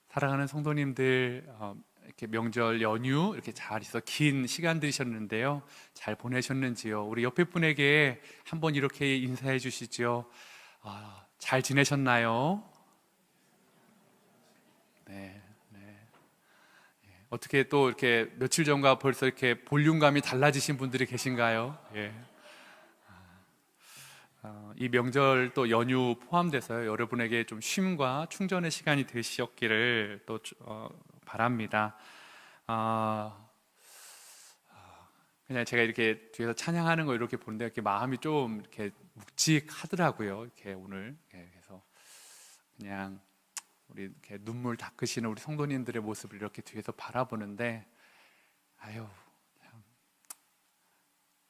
사랑하는 성도님들, 이렇게 명절 연휴 이렇게 잘 있어 긴 시간 들이셨는데요. 잘 보내셨는지요? 우리 옆에 분에게 한번 이렇게 인사해 주시죠. 잘 지내셨나요? 네, 네. 어떻게 또 이렇게 며칠 전과 벌써 이렇게 볼륨감이 달라지신 분들이 계신가요? 예. 이 명절 또 연휴 포함돼서요, 여러분에게 좀 쉼과 충전의 시간이 되셨기를 또 바랍니다. 아, 그냥 제가 이렇게 뒤에서 찬양하는 거 이렇게 보는데 이렇게 마음이 좀 이렇게 묵직하더라고요. 이렇게 오늘. 그래서 그냥 우리 이렇게 눈물 닦으시는 우리 성도님들의 모습을 이렇게 뒤에서 바라보는데, 아유, 참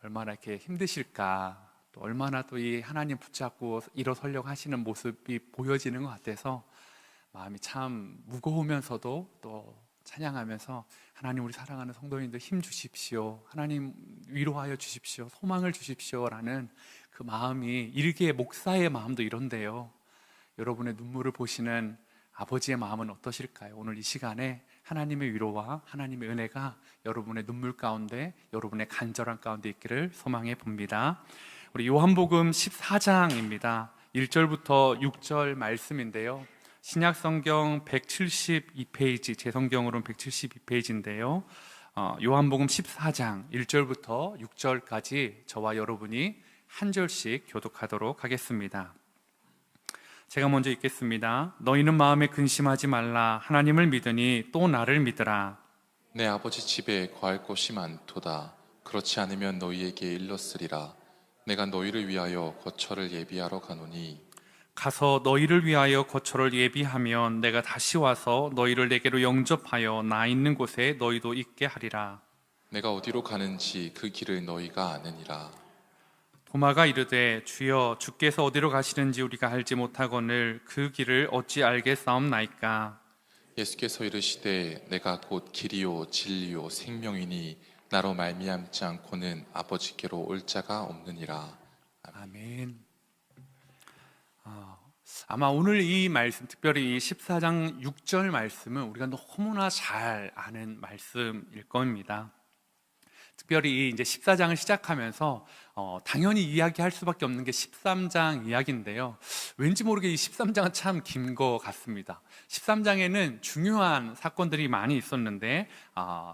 얼마나 이렇게 힘드실까. 또 얼마나 또 이 하나님 붙잡고 일어서려고 하시는 모습이 보여지는 것 같아서 마음이 참 무거우면서도 또 찬양하면서, 하나님 우리 사랑하는 성도님들 힘 주십시오, 하나님 위로하여 주십시오, 소망을 주십시오 라는 그 마음이, 일개 목사의 마음도 이런데요, 여러분의 눈물을 보시는 아버지의 마음은 어떠실까요? 오늘 이 시간에 하나님의 위로와 하나님의 은혜가 여러분의 눈물 가운데, 여러분의 간절한 가운데 있기를 소망해 봅니다. 우리 요한복음 14장입니다. 1절부터 6절 말씀인데요, 신약성경 172페이지, 제 성경으로는 172페이지인데요, 요한복음 14장 1절부터 6절까지 저와 여러분이 한 절씩 교독하도록 하겠습니다. 제가 먼저 읽겠습니다. 너희는 마음에 근심하지 말라. 하나님을 믿으니 또 나를 믿으라. 내 아버지 집에 거할 곳이 많도다. 그렇지 않으면 너희에게 일렀으리라. 내가 너희를 위하여 거처를 예비하러 가노니 가서 너희를 위하여 거처를 예비하면 내가 다시 와서 너희를 내게로 영접하여 나 있는 곳에 너희도 있게 하리라. 내가 어디로 가는지 그 길을 너희가 아느니라. 도마가 이르되 주여, 주께서 어디로 가시는지 우리가 알지 못하거늘 그 길을 어찌 알겠사옵나이까. 예수께서 이르시되 내가 곧 길이요 진리요 생명이니 나로 말미암지 않고는 아버지께로 올 자가 없느니라. 아멘. 아마 오늘 이 말씀, 특별히 이 14장 6절 말씀은 우리가 너무나 잘 아는 말씀일 겁니다. 특별히 이제 14장을 시작하면서 당연히 이야기할 수밖에 없는 게 13장 이야기인데요, 왠지 모르게 이 13장은 참 긴 것 같습니다. 13장에는 중요한 사건들이 많이 있었는데,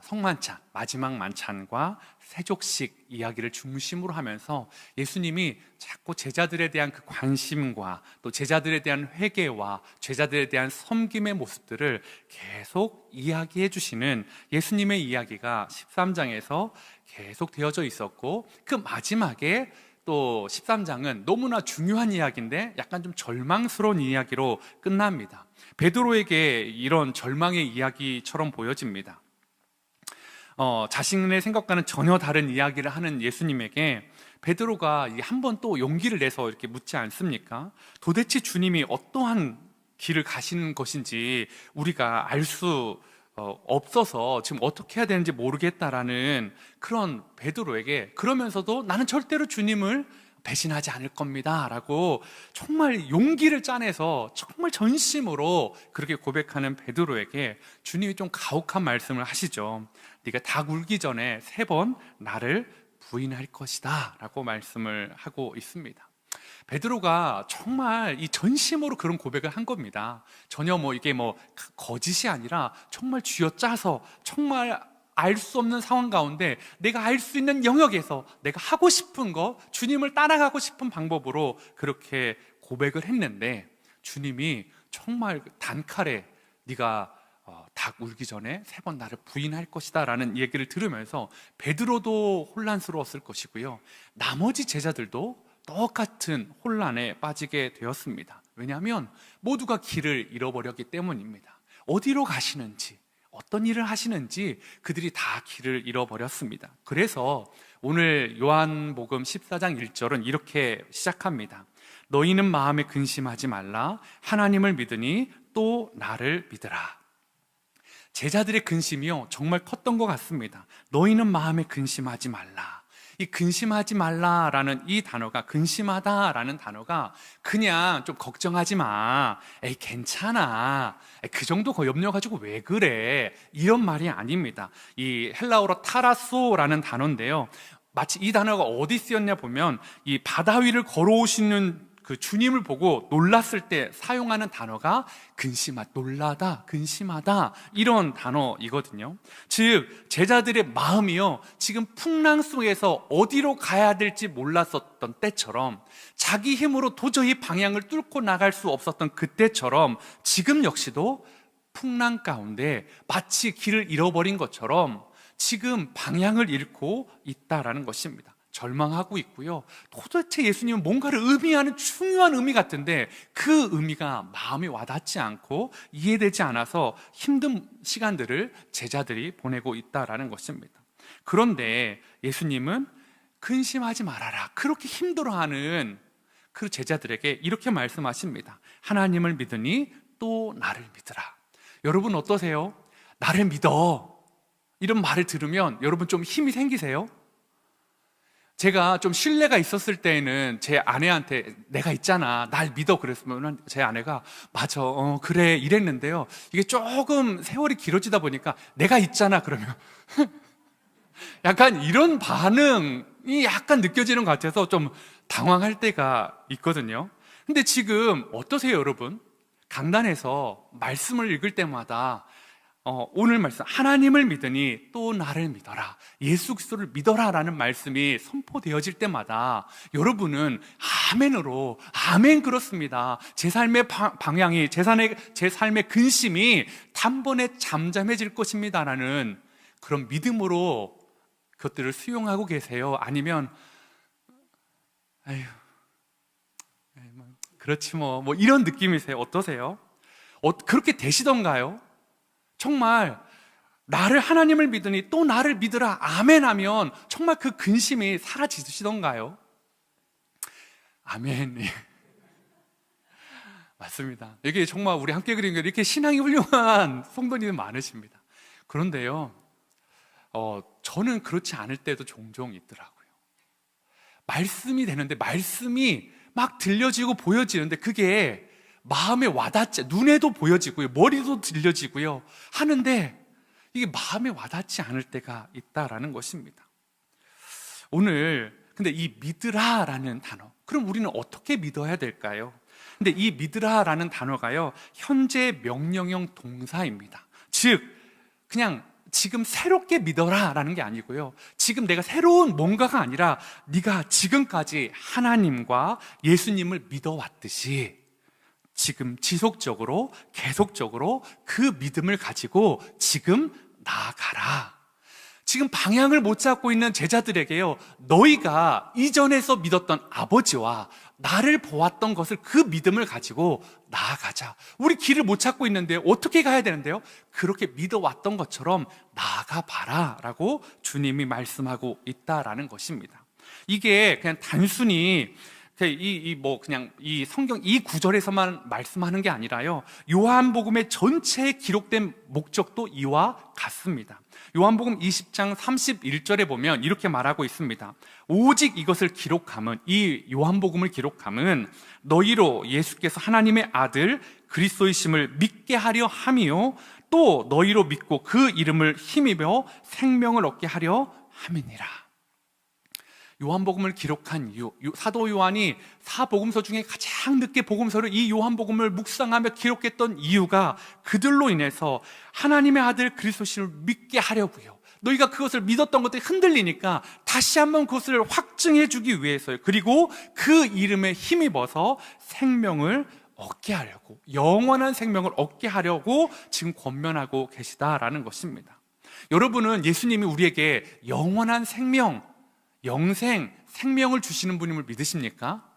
성만찬, 마지막 만찬과 세족식 이야기를 중심으로 하면서 예수님이 자꾸 제자들에 대한 그 관심과 또 제자들에 대한 회개와 제자들에 대한 섬김의 모습들을 계속 이야기해 주시는 예수님의 이야기가 13장에서 계속 되어져 있었고, 그 마지막에 또 13장은 너무나 중요한 이야기인데 약간 좀 절망스러운 이야기로 끝납니다. 베드로에게 이런 절망의 이야기처럼 보여집니다. 자신의 생각과는 전혀 다른 이야기를 하는 예수님에게 베드로가 한 번 또 용기를 내서 이렇게 묻지 않습니까? 도대체 주님이 어떠한 길을 가시는 것인지 우리가 알 수 없어서 지금 어떻게 해야 되는지 모르겠다라는 그런 베드로에게, 그러면서도 나는 절대로 주님을 배신하지 않을 겁니다 라고 정말 용기를 짜내서 정말 전심으로 그렇게 고백하는 베드로에게 주님이 좀 가혹한 말씀을 하시죠. 네가 닭 울기 전에 3번 나를 부인할 것이다 라고 말씀을 하고 있습니다. 베드로가 정말 이 전심으로 그런 고백을 한 겁니다. 전혀 이게 거짓이 아니라 정말 쥐어짜서 정말 알 수 없는 상황 가운데 내가 알 수 있는 영역에서 내가 하고 싶은 거, 주님을 따라가고 싶은 방법으로 그렇게 고백을 했는데, 주님이 정말 단칼에 네가 닭 울기 전에 3번 나를 부인할 것이다 라는 얘기를 들으면서 베드로도 혼란스러웠을 것이고요, 나머지 제자들도 똑같은 혼란에 빠지게 되었습니다. 왜냐하면 모두가 길을 잃어버렸기 때문입니다. 어디로 가시는지, 어떤 일을 하시는지 그들이 다 길을 잃어버렸습니다. 그래서 오늘 요한복음 14장 1절은 이렇게 시작합니다. 너희는 마음에 근심하지 말라. 하나님을 믿으니 또 나를 믿으라. 제자들의 근심이요 정말 컸던 것 같습니다. 너희는 마음에 근심하지 말라. 이 근심하지 말라라는 이 단어가, 근심하다라는 단어가 그냥 좀 걱정하지 마, 에이 괜찮아, 에이, 그 정도 염려 가지고 왜 그래, 이런 말이 아닙니다. 이 헬라어로 타라소라는 단어인데요, 마치 이 단어가 어디 쓰였냐 보면 이 바다 위를 걸어오시는 그 주님을 보고 놀랐을 때 사용하는 단어가 근심하다, 놀라다, 근심하다, 이런 단어이거든요. 즉 제자들의 마음이요, 지금 풍랑 속에서 어디로 가야 될지 몰랐었던 때처럼, 자기 힘으로 도저히 방향을 뚫고 나갈 수 없었던 그때처럼 지금 역시도 풍랑 가운데 마치 길을 잃어버린 것처럼 지금 방향을 잃고 있다라는 것입니다. 절망하고 있고요, 도대체 예수님은 뭔가를 의미하는 중요한 의미 같은데 그 의미가 마음에 와닿지 않고 이해되지 않아서 힘든 시간들을 제자들이 보내고 있다라는 것입니다. 그런데 예수님은 근심하지 말아라, 그렇게 힘들어하는 그 제자들에게 이렇게 말씀하십니다. 하나님을 믿으니 또 나를 믿으라. 여러분 어떠세요? 나를 믿어, 이런 말을 들으면 여러분 좀 힘이 생기세요? 제가 좀 신뢰가 있었을 때에는 제 아내한테 내가 있잖아, 날 믿어, 그랬으면 제 아내가 맞아, 그래, 이랬는데요, 이게 조금 세월이 길어지다 보니까 내가 있잖아 그러면 약간 이런 반응이 약간 느껴지는 것 같아서 좀 당황할 때가 있거든요. 근데 지금 어떠세요 여러분? 강단에서 말씀을 읽을 때마다 오늘 말씀, 하나님을 믿으니 또 나를 믿어라, 예수 그리스도를 믿어라 라는 말씀이 선포되어질 때마다 여러분은 아멘으로, 아멘 그렇습니다, 제 삶의 방향이, 제 삶의 근심이 단번에 잠잠해질 것입니다 라는 그런 믿음으로 그것들을 수용하고 계세요? 아니면 아휴 그렇지 뭐 이런 느낌이세요? 어떠세요? 그렇게 되시던가요? 정말 나를, 하나님을 믿으니 또 나를 믿으라, 아멘 하면 정말 그 근심이 사라지시던가요? 아멘. 맞습니다. 이게 정말 우리 함께 그린 게 이렇게 신앙이 훌륭한 성도님들 많으십니다. 그런데요, 저는 그렇지 않을 때도 종종 있더라고요. 말씀이 되는데, 말씀이 막 들려지고 보여지는데 그게 마음에 와닿지, 눈에도 보여지고요, 머리도 들려지고요 하는데 이게 마음에 와닿지 않을 때가 있다라는 것입니다. 오늘 근데 이 믿으라라는 단어, 그럼 우리는 어떻게 믿어야 될까요? 근데 이 믿으라라는 단어가요, 현재 명령형 동사입니다. 즉 그냥 지금 새롭게 믿어라라는 게 아니고요, 지금 내가 새로운 뭔가가 아니라 네가 지금까지 하나님과 예수님을 믿어왔듯이 지금 지속적으로, 계속적으로 그 믿음을 가지고 지금 나아가라. 지금 방향을 못 잡고 있는 제자들에게요, 너희가 이전에서 믿었던 아버지와 나를 보았던 것을, 그 믿음을 가지고 나아가자. 우리 길을 못 찾고 있는데 어떻게 가야 되는데요? 그렇게 믿어왔던 것처럼 나아가 봐라 라고 주님이 말씀하고 있다라는 것입니다. 이게 그냥 단순히 그냥 이 성경 이 구절에서만 말씀하는 게 아니라요, 요한복음의 전체에 기록된 목적도 이와 같습니다. 요한복음 20장 31절에 보면 이렇게 말하고 있습니다. 오직 이것을 기록함은, 이 요한복음을 기록함은 너희로 예수께서 하나님의 아들 그리스도이심을 믿게 하려 함이요 또 너희로 믿고 그 이름을 힘입어 생명을 얻게 하려 함이니라. 요한복음을 기록한 이유, 사도 요한이 사복음서 중에 가장 늦게 복음서를, 이 요한복음을 묵상하며 기록했던 이유가 그들로 인해서 하나님의 아들 그리스도를 믿게 하려고요. 너희가 그것을 믿었던 것들이 흔들리니까 다시 한번 그것을 확증해 주기 위해서요. 그리고 그 이름에 힘입어서 생명을 얻게 하려고, 영원한 생명을 얻게 하려고 지금 권면하고 계시다라는 것입니다. 여러분은 예수님이 우리에게 영원한 생명, 영생, 생명을 주시는 분임을 믿으십니까?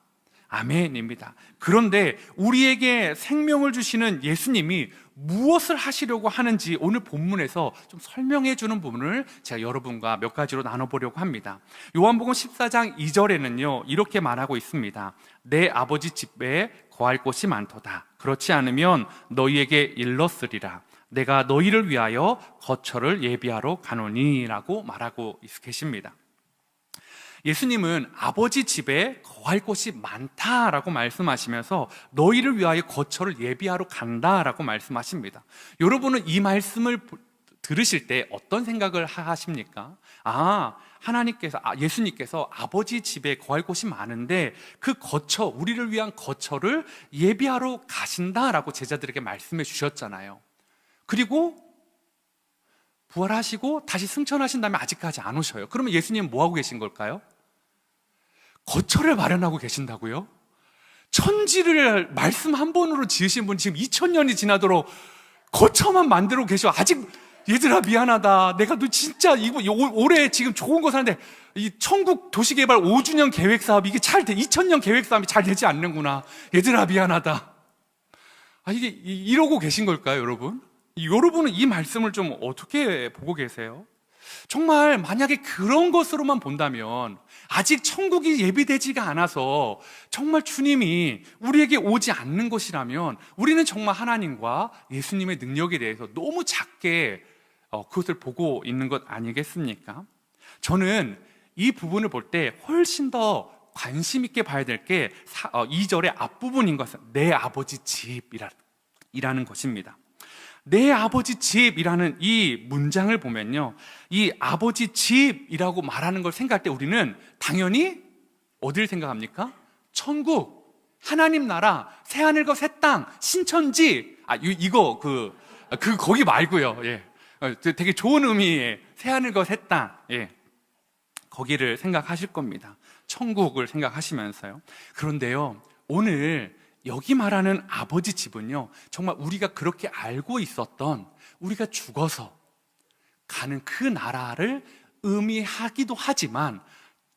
아멘입니다. 그런데 우리에게 생명을 주시는 예수님이 무엇을 하시려고 하는지 오늘 본문에서 좀 설명해 주는 부분을 제가 여러분과 몇 가지로 나눠보려고 합니다. 요한복음 14장 2절에는요 이렇게 말하고 있습니다. 내 아버지 집에 거할 곳이 많도다. 그렇지 않으면 너희에게 일렀으리라. 내가 너희를 위하여 거처를 예비하러 가노니 라고 말하고 계십니다. 예수님은 아버지 집에 거할 곳이 많다라고 말씀하시면서 너희를 위하여 거처를 예비하러 간다라고 말씀하십니다. 여러분은 이 말씀을 들으실 때 어떤 생각을 하십니까? 예수님께서 아버지 집에 거할 곳이 많은데 그 거처, 우리를 위한 거처를 예비하러 가신다라고 제자들에게 말씀해 주셨잖아요. 그리고 부활하시고 다시 승천하신 다음에 아직까지 안 오셔요. 그러면 예수님은 뭐 하고 계신 걸까요? 거처를 마련하고 계신다고요? 천지를 말씀 한 번으로 지으신 분 지금 2000년이 지나도록 거처만 만들고 계셔. 아직 얘들아 미안하다. 내가 너 진짜 이거 올해 지금 좋은 거 사는데 이 천국 도시개발 5주년 계획 사업 이게 2000년 계획 사업이 잘 되지 않는구나. 얘들아 미안하다. 이게 이러고 계신 걸까요, 여러분? 여러분은 이 말씀을 좀 어떻게 보고 계세요? 정말 만약에 그런 것으로만 본다면 아직 천국이 예비되지가 않아서 정말 주님이 우리에게 오지 않는 것이라면 우리는 정말 하나님과 예수님의 능력에 대해서 너무 작게 그것을 보고 있는 것 아니겠습니까? 저는 이 부분을 볼 때 훨씬 더 관심 있게 봐야 될 게 2절의 앞부분인 것은 내 아버지 집이라는 것입니다. 내 아버지 집이라는 이 문장을 보면요, 이 아버지 집이라고 말하는 걸 생각할 때 우리는 당연히 어딜 생각합니까? 천국, 하나님 나라, 새하늘과 새 땅, 신천지. 거기 말고요. 예, 되게 좋은 의미의 새하늘과 새 땅. 예, 거기를 생각하실 겁니다. 천국을 생각하시면서요. 그런데요, 오늘 여기 말하는 아버지 집은요, 정말 우리가 그렇게 알고 있었던 우리가 죽어서 가는 그 나라를 의미하기도 하지만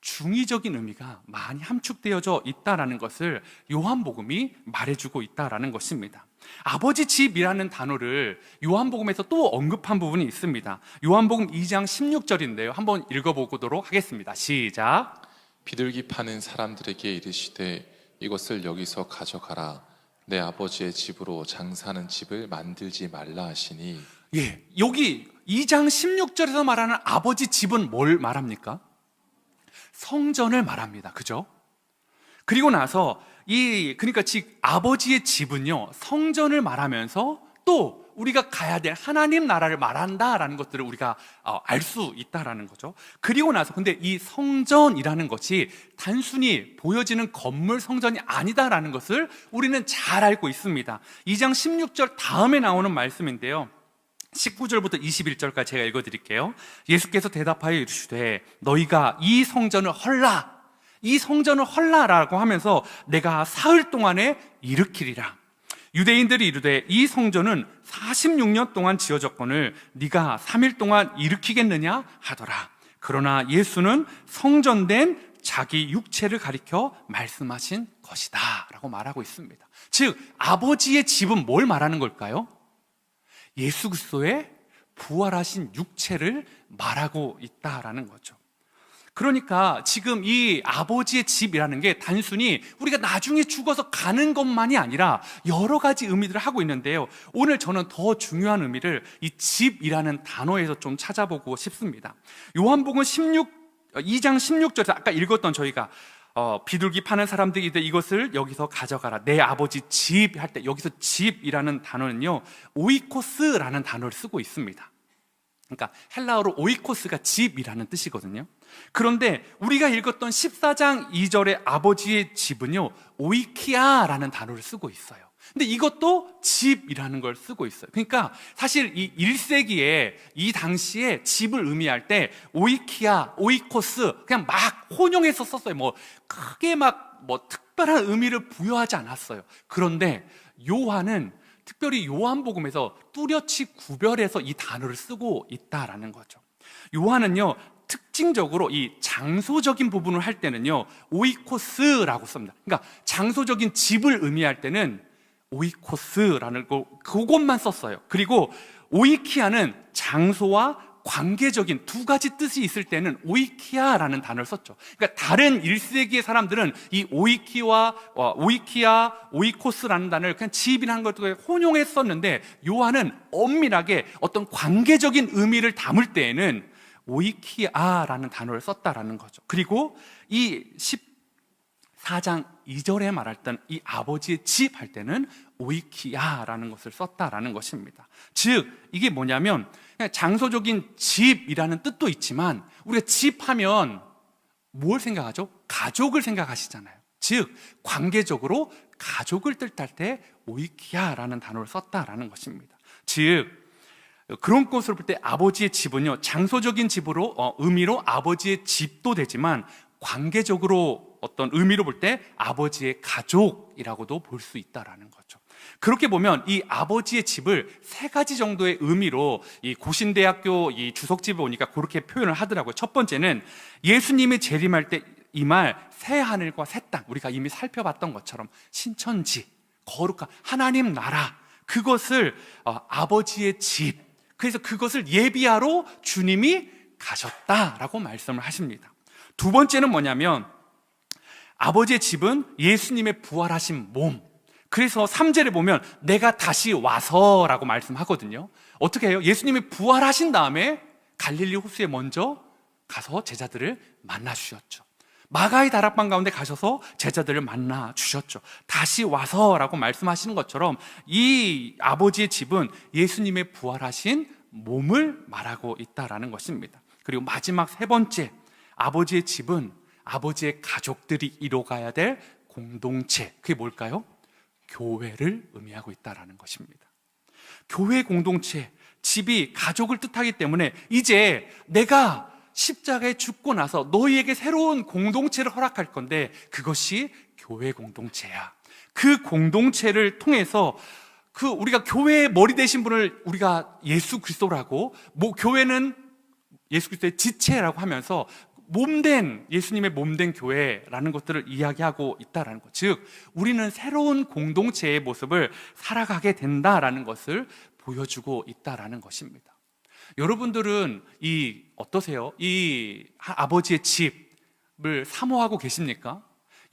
중의적인 의미가 많이 함축되어져 있다라는 것을 요한복음이 말해주고 있다라는 것입니다. 아버지 집이라는 단어를 요한복음에서 또 언급한 부분이 있습니다. 요한복음 2장 16절인데요. 한번 읽어보도록 하겠습니다. 시작. 비둘기 파는 사람들에게 이르시되 이것을 여기서 가져가라. 내 아버지의 집으로 장사하는 집을 만들지 말라 하시니. 예, 여기 2장 16절에서 말하는 아버지 집은 뭘 말합니까? 성전을 말합니다. 그죠? 그리고 나서 그러니까 즉 아버지의 집은요, 성전을 말하면서 또 우리가 가야 될 하나님 나라를 말한다라는 것들을 우리가 알 수 있다라는 거죠. 그리고 나서 근데 이 성전이라는 것이 단순히 보여지는 건물 성전이 아니다라는 것을 우리는 잘 알고 있습니다. 2장 16절 다음에 나오는 말씀인데요, 19절부터 21절까지 제가 읽어드릴게요. 예수께서 대답하여 이르시되 너희가 이 성전을 헐라라고 하면서 내가 사흘 동안에 일으키리라. 유대인들이 이르되 이 성전은 46년 동안 지어졌거늘 네가 3일 동안 일으키겠느냐 하더라. 그러나 예수는 성전된 자기 육체를 가리켜 말씀하신 것이다 라고 말하고 있습니다. 즉 아버지의 집은 뭘 말하는 걸까요? 예수 그리스도의 부활하신 육체를 말하고 있다라는 거죠. 그러니까 지금 이 아버지의 집이라는 게 단순히 우리가 나중에 죽어서 가는 것만이 아니라 여러 가지 의미들을 하고 있는데요, 오늘 저는 더 중요한 의미를 이 집이라는 단어에서 좀 찾아보고 싶습니다. 요한복음 2장 16절에서 아까 읽었던 저희가 비둘기 파는 사람들이 이것을 여기서 가져가라. 내 아버지 집 할 때 여기서 집이라는 단어는요, 오이코스라는 단어를 쓰고 있습니다. 그러니까 헬라어로 오이코스가 집이라는 뜻이거든요. 그런데 우리가 읽었던 14장 2절의 아버지의 집은요, 오이키아라는 단어를 쓰고 있어요. 근데 이것도 집이라는 걸 쓰고 있어요. 그러니까 사실 이 1세기에 이 당시에 집을 의미할 때 오이키아, 오이코스 그냥 막 혼용해서 썼어요. 크게 특별한 의미를 부여하지 않았어요. 그런데 요한은 특별히 요한복음에서 뚜렷이 구별해서 이 단어를 쓰고 있다라는 거죠. 요한은요, 특징적으로 이 장소적인 부분을 할 때는요, 오이코스라고 씁니다. 그러니까 장소적인 집을 의미할 때는 오이코스라는 그것만 썼어요. 그리고 오이키아는 장소와 관계적인 두 가지 뜻이 있을 때는 오이키아라는 단어를 썼죠. 그러니까 다른 1세기의 사람들은 이 오이키아, 오이코스라는 단어를 그냥 집이라는 것도 혼용했었는데 요한은 엄밀하게 어떤 관계적인 의미를 담을 때에는 오이키아라는 단어를 썼다라는 거죠. 그리고 이 14장 2절에 말했던 이 아버지의 집 할 때는 오이키아라는 것을 썼다라는 것입니다. 즉 이게 뭐냐면 그냥 장소적인 집이라는 뜻도 있지만 우리가 집 하면 뭘 생각하죠? 가족을 생각하시잖아요. 즉 관계적으로 가족을 뜻할 때 오이키아라는 단어를 썼다라는 것입니다. 즉 그런 것으로 볼 때 아버지의 집은요, 장소적인 집으로 의미로 아버지의 집도 되지만 관계적으로 어떤 의미로 볼 때 아버지의 가족이라고도 볼 수 있다라는 거죠. 그렇게 보면 이 아버지의 집을 세 가지 정도의 의미로 이 고신대학교 이 주석집에 오니까 그렇게 표현을 하더라고요. 첫 번째는 예수님이 재림할 때 이 말 새 하늘과 새 땅, 우리가 이미 살펴봤던 것처럼 신천지, 거룩한 하나님 나라, 그것을 아버지의 집, 그래서 그것을 예비하러 주님이 가셨다라고 말씀을 하십니다. 두 번째는 뭐냐면 아버지의 집은 예수님의 부활하신 몸, 그래서 3절에 보면 내가 다시 와서라고 말씀하거든요. 어떻게 해요? 예수님이 부활하신 다음에 갈릴리 호수에 먼저 가서 제자들을 만나 주셨죠. 마가의 다락방 가운데 가셔서 제자들을 만나 주셨죠. 다시 와서라고 말씀하시는 것처럼 이 아버지의 집은 예수님의 부활하신 몸을 말하고 있다라는 것입니다. 그리고 마지막 세 번째, 아버지의 집은 아버지의 가족들이 이뤄가야 될 공동체, 그게 뭘까요? 교회를 의미하고 있다라는 것입니다. 교회 공동체, 집이 가족을 뜻하기 때문에 이제 내가 십자가에 죽고 나서 너희에게 새로운 공동체를 허락할 건데 그것이 교회 공동체야. 그 공동체를 통해서 우리가 교회의 머리 되신 분을 우리가 예수 그리스도라고, 교회는 예수 그리스도의 지체라고 하면서 몸된, 예수님의 몸된 교회라는 것들을 이야기하고 있다라는 것. 즉 우리는 새로운 공동체의 모습을 살아가게 된다라는 것을 보여주고 있다라는 것입니다. 여러분들은 어떠세요? 이 아버지의 집을 사모하고 계십니까?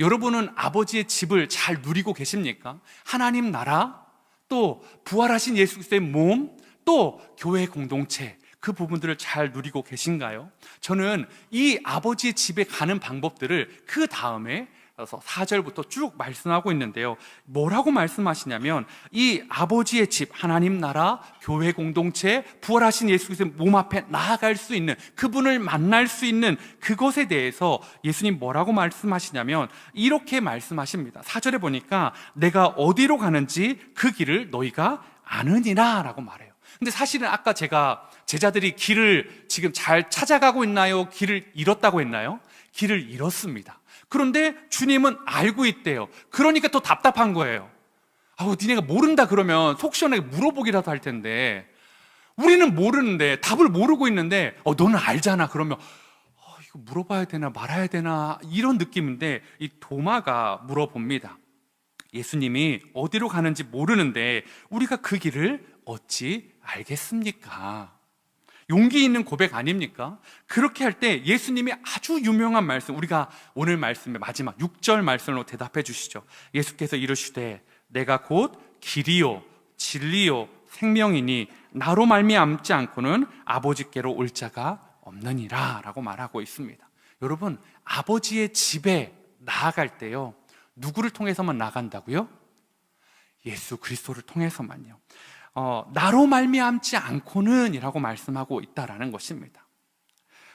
여러분은 아버지의 집을 잘 누리고 계십니까? 하나님 나라, 또 부활하신 예수 그리스도의 몸, 또 교회 공동체, 그 부분들을 잘 누리고 계신가요? 저는 이 아버지의 집에 가는 방법들을 그 다음에 4절부터 쭉 말씀하고 있는데요. 뭐라고 말씀하시냐면 이 아버지의 집, 하나님 나라, 교회 공동체, 부활하신 예수 그리스도의 몸 앞에 나아갈 수 있는, 그분을 만날 수 있는 그것에 대해서 예수님 뭐라고 말씀하시냐면 이렇게 말씀하십니다. 4절에 보니까 내가 어디로 가는지 그 길을 너희가 아느니라 라고 말해요. 근데 사실은 아까 제가 제자들이 길을 지금 잘 찾아가고 있나요? 길을 잃었다고 했나요? 길을 잃었습니다. 그런데 주님은 알고 있대요. 그러니까 더 답답한 거예요. 니네가 모른다 그러면 속 시원하게 물어보기라도 할 텐데, 우리는 모르는데, 답을 모르고 있는데 너는 알잖아 그러면 이거 물어봐야 되나 말아야 되나 이런 느낌인데, 이 도마가 물어봅니다. 예수님이 어디로 가는지 모르는데 우리가 그 길을 어찌 알겠습니까? 용기 있는 고백 아닙니까? 그렇게 할 때 예수님이 아주 유명한 말씀, 우리가 오늘 말씀의 마지막 6절 말씀으로 대답해 주시죠. 예수께서 이르시되 내가 곧 길이요 진리요 생명이니 나로 말미암지 않고는 아버지께로 올 자가 없느니라 라고 말하고 있습니다. 여러분, 아버지의 집에 나아갈 때요, 누구를 통해서만 나간다고요? 예수 그리스도를 통해서만요. 나로 말미암지 않고는 이라고 말씀하고 있다라는 것입니다.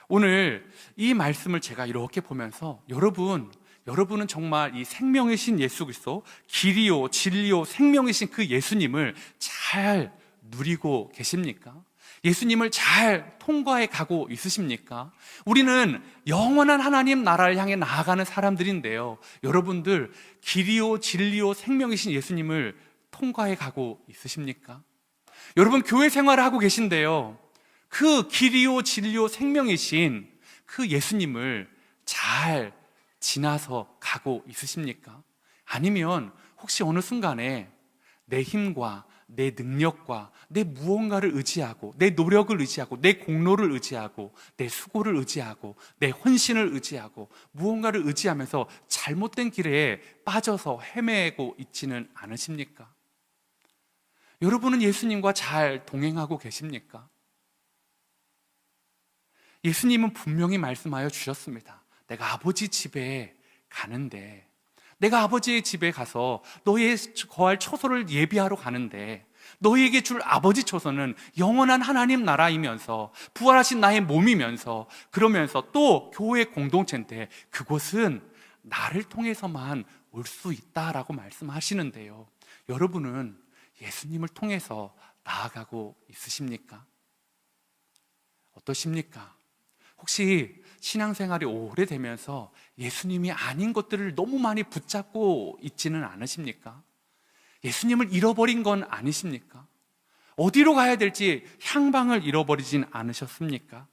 오늘 이 말씀을 제가 이렇게 보면서 여러분은 정말 이 생명이신 예수 그리스도, 길이요 진리요 생명이신 그 예수님을 잘 누리고 계십니까? 예수님을 잘 통과해 가고 있으십니까? 우리는 영원한 하나님 나라를 향해 나아가는 사람들인데요, 여러분들 길이요 진리요 생명이신 예수님을 통과해 가고 있으십니까? 여러분 교회 생활을 하고 계신데요, 그 길이요 진리요 생명이신 그 예수님을 잘 지나서 가고 있으십니까? 아니면 혹시 어느 순간에 내 힘과 내 능력과 내 무언가를 의지하고, 내 노력을 의지하고, 내 공로를 의지하고, 내 수고를 의지하고, 내 헌신을 의지하고, 무언가를 의지하면서 잘못된 길에 빠져서 헤매고 있지는 않으십니까? 여러분은 예수님과 잘 동행하고 계십니까? 예수님은 분명히 말씀하여 주셨습니다. 내가 아버지 집에 가는데, 내가 아버지의 집에 가서 너희의 거할 처소를 예비하러 가는데, 너희에게 줄 아버지 처소는 영원한 하나님 나라이면서 부활하신 나의 몸이면서, 그러면서 또 교회 공동체인데 그곳은 나를 통해서만 올 수 있다라고 말씀하시는데요, 여러분은 예수님을 통해서 나아가고 있으십니까? 어떠십니까? 혹시 신앙생활이 오래되면서 예수님이 아닌 것들을 너무 많이 붙잡고 있지는 않으십니까? 예수님을 잃어버린 건 아니십니까? 어디로 가야 될지 향방을 잃어버리진 않으셨습니까?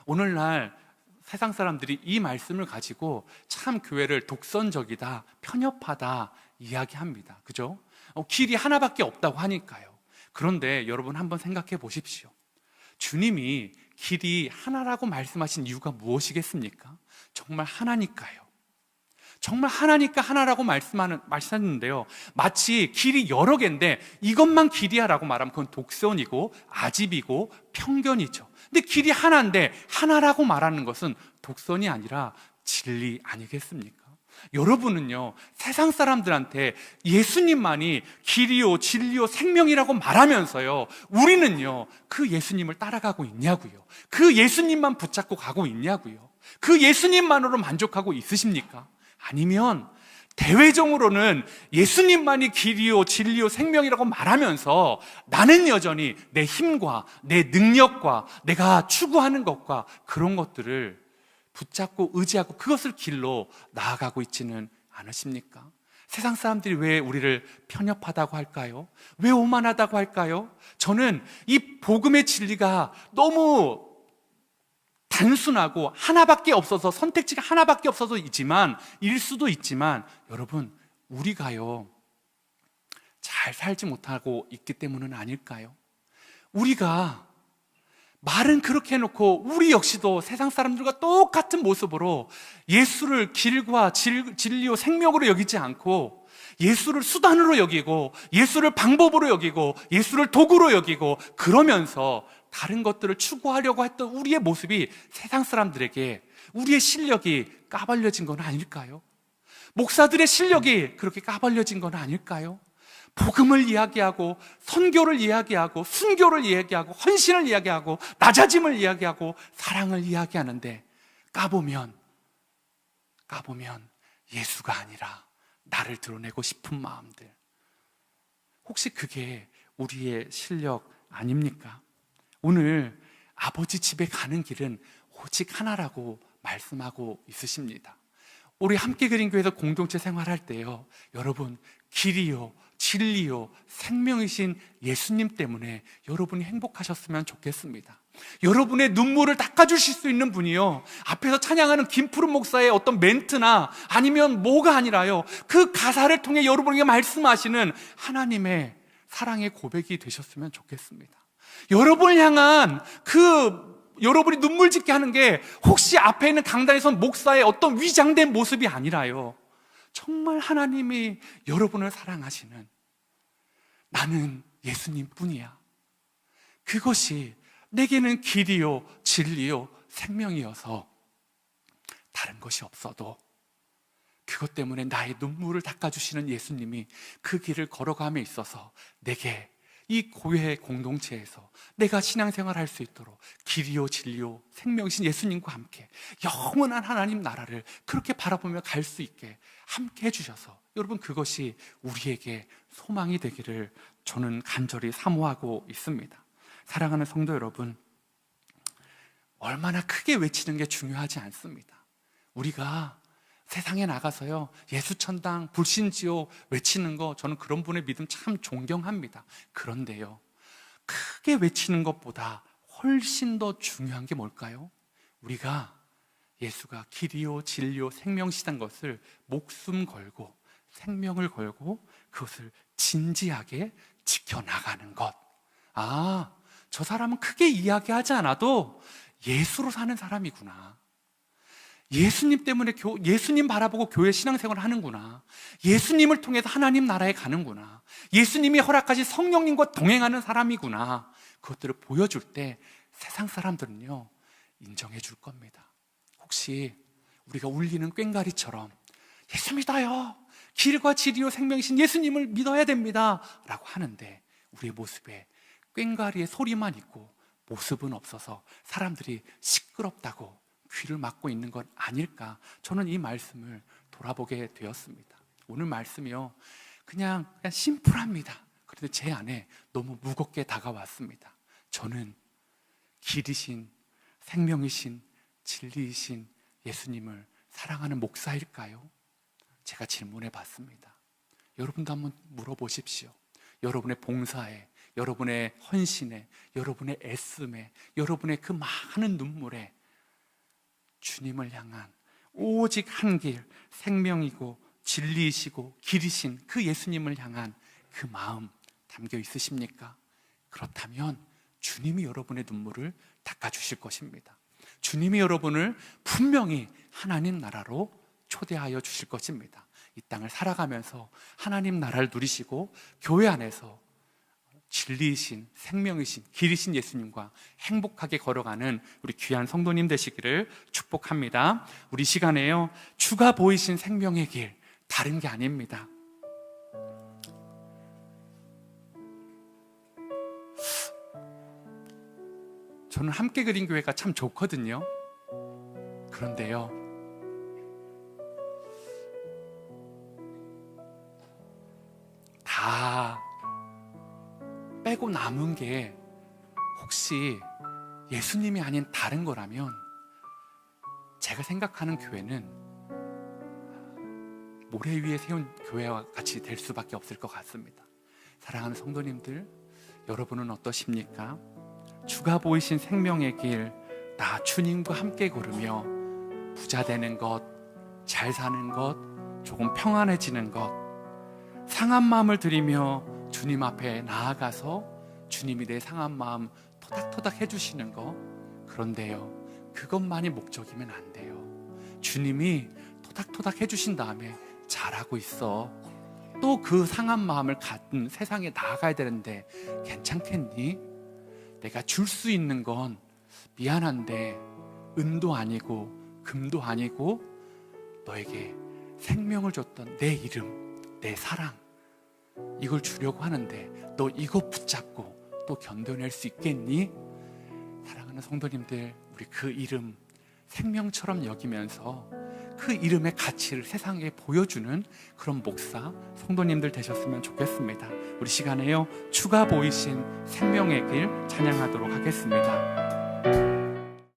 오늘날 세상 사람들이 이 말씀을 가지고 참 교회를 독선적이다, 편협하다 이야기합니다. 그죠? 길이 하나밖에 없다고 하니까요. 그런데 여러분 한번 생각해 보십시오. 주님이 길이 하나라고 말씀하신 이유가 무엇이겠습니까? 정말 하나니까요. 정말 하나니까 하나라고 말씀하는데요, 마치 길이 여러 개인데 이것만 길이야라고 말하면 그건 독선이고 아집이고 편견이죠. 근데 길이 하나인데 하나라고 말하는 것은 독선이 아니라 진리 아니겠습니까? 여러분은요, 세상 사람들한테 예수님만이 길이요 진리요 생명이라고 말하면서요, 우리는요 그 예수님을 따라가고 있냐고요? 그 예수님만 붙잡고 가고 있냐고요? 그 예수님만으로 만족하고 있으십니까? 아니면 대외적으로는 예수님만이 길이요 진리요 생명이라고 말하면서 나는 여전히 내 힘과 내 능력과 내가 추구하는 것과 그런 것들을 붙잡고 의지하고 그것을 길로 나아가고 있지는 않으십니까? 세상 사람들이 왜 우리를 편협하다고 할까요? 왜 오만하다고 할까요? 저는 이 복음의 진리가 너무 단순하고 하나밖에 없어서, 선택지가 하나밖에 없어서 일 수도 있지만 여러분, 우리가요 잘 살지 못하고 있기 때문은 아닐까요? 우리가 말은 그렇게 해놓고 우리 역시도 세상 사람들과 똑같은 모습으로 예수를 길과 진리요 생명으로 여기지 않고 예수를 수단으로 여기고 예수를 방법으로 여기고 예수를 도구로 여기고 그러면서 다른 것들을 추구하려고 했던 우리의 모습이 세상 사람들에게 우리의 실력이 까발려진 건 아닐까요? 목사들의 실력이 그렇게 까발려진 건 아닐까요? 복음을 이야기하고 선교를 이야기하고 순교를 이야기하고 헌신을 이야기하고 낮아짐을 이야기하고 사랑을 이야기하는데 까보면 예수가 아니라 나를 드러내고 싶은 마음들, 혹시 그게 우리의 실력 아닙니까? 오늘 아버지 집에 가는 길은 오직 하나라고 말씀하고 있으십니다. 우리 함께 그린 교회에서 공동체 생활할 때요, 여러분 길이요 진리요 생명이신 예수님 때문에 여러분이 행복하셨으면 좋겠습니다. 여러분의 눈물을 닦아주실 수 있는 분이요, 앞에서 찬양하는 김푸른 목사의 어떤 멘트나 아니면 뭐가 아니라요, 그 가사를 통해 여러분에게 말씀하시는 하나님의 사랑의 고백이 되셨으면 좋겠습니다. 여러분을 향한 여러분이 눈물 짓게 하는 게 혹시 앞에 있는 강단에 선 목사의 어떤 위장된 모습이 아니라요, 정말 하나님이 여러분을 사랑하시는 나는 예수님 뿐이야, 그것이 내게는 길이요 진리요 생명이어서 다른 것이 없어도 그것 때문에 나의 눈물을 닦아주시는 예수님이 그 길을 걸어감에 있어서 내게 이 교회 공동체에서 내가 신앙생활할 수 있도록 길이요 진리요 생명이신 예수님과 함께 영원한 하나님 나라를 그렇게 바라보며 갈 수 있게 함께 해주셔서 여러분, 그것이 우리에게 소망이 되기를 저는 간절히 사모하고 있습니다. 사랑하는 성도 여러분, 얼마나 크게 외치는 게 중요하지 않습니다. 우리가 세상에 나가서요 예수천당 불신지옥 외치는 거, 저는 그런 분의 믿음 참 존경합니다. 그런데요, 크게 외치는 것보다 훨씬 더 중요한 게 뭘까요? 우리가 예수가 길이요 진리요 생명이시다는 것을 목숨 걸고 생명을 걸고 그것을 진지하게 지켜나가는 것. 저 사람은 크게 이야기하지 않아도 예수로 사는 사람이구나, 예수님 때문에 예수님 바라보고 교회 신앙생활을 하는구나, 예수님을 통해서 하나님 나라에 가는구나, 예수님이 허락하신 성령님과 동행하는 사람이구나, 그것들을 보여줄 때 세상 사람들은요 인정해 줄 겁니다. 혹시 우리가 울리는 꽹과리처럼 예수 믿어요, 길과 진리요 생명이신 예수님을 믿어야 됩니다 라고 하는데 우리의 모습에 꽹과리의 소리만 있고 모습은 없어서 사람들이 시끄럽다고 귀를 막고 있는 건 아닐까, 저는 이 말씀을 돌아보게 되었습니다. 오늘 말씀이요, 그냥 심플합니다. 그런데 제 안에 너무 무겁게 다가왔습니다. 저는 길이신, 생명이신, 진리이신 예수님을 사랑하는 목사일까요? 제가 질문해 봤습니다. 여러분도 한번 물어보십시오. 여러분의 봉사에, 여러분의 헌신에, 여러분의 애씀에, 여러분의 그 많은 눈물에 주님을 향한 오직 한 길, 생명이고 진리이시고 길이신 그 예수님을 향한 그 마음 담겨 있으십니까? 그렇다면 주님이 여러분의 눈물을 닦아주실 것입니다. 주님이 여러분을 분명히 하나님 나라로 초대하여 주실 것입니다. 이 땅을 살아가면서 하나님 나라를 누리시고 교회 안에서 진리이신, 생명이신, 길이신 예수님과 행복하게 걸어가는 우리 귀한 성도님 되시기를 축복합니다. 우리 시간에요, 주가 보이신 생명의 길, 다른 게 아닙니다. 저는 함께 그린 교회가 참 좋거든요. 그런데요, 다 빼고 남은 게 혹시 예수님이 아닌 다른 거라면 제가 생각하는 교회는 모래 위에 세운 교회와 같이 될 수밖에 없을 것 같습니다. 사랑하는 성도님들, 여러분은 어떠십니까? 주가 보이신 생명의 길, 나 주님과 함께 걸으며 부자 되는 것, 잘 사는 것, 조금 평안해지는 것, 상한 마음을 들이며 주님 앞에 나아가서 주님이 내 상한 마음 토닥토닥 해주시는 거. 그런데요, 그것만이 목적이면 안 돼요. 주님이 토닥토닥 해주신 다음에 잘하고 있어, 또 그 상한 마음을 갖은 세상에 나아가야 되는데 괜찮겠니? 내가 줄 수 있는 건 미안한데 은도 아니고 금도 아니고 너에게 생명을 줬던 내 이름, 내 사랑, 이걸 주려고 하는데 너 이거 붙잡고 또 견뎌낼 수 있겠니? 사랑하는 성도님들, 우리 그 이름 생명처럼 여기면서 그 이름의 가치를 세상에 보여주는 그런 목사, 성도님들 되셨으면 좋겠습니다. 우리 시간에요, 주가 보이신 생명의 길 찬양하도록 하겠습니다.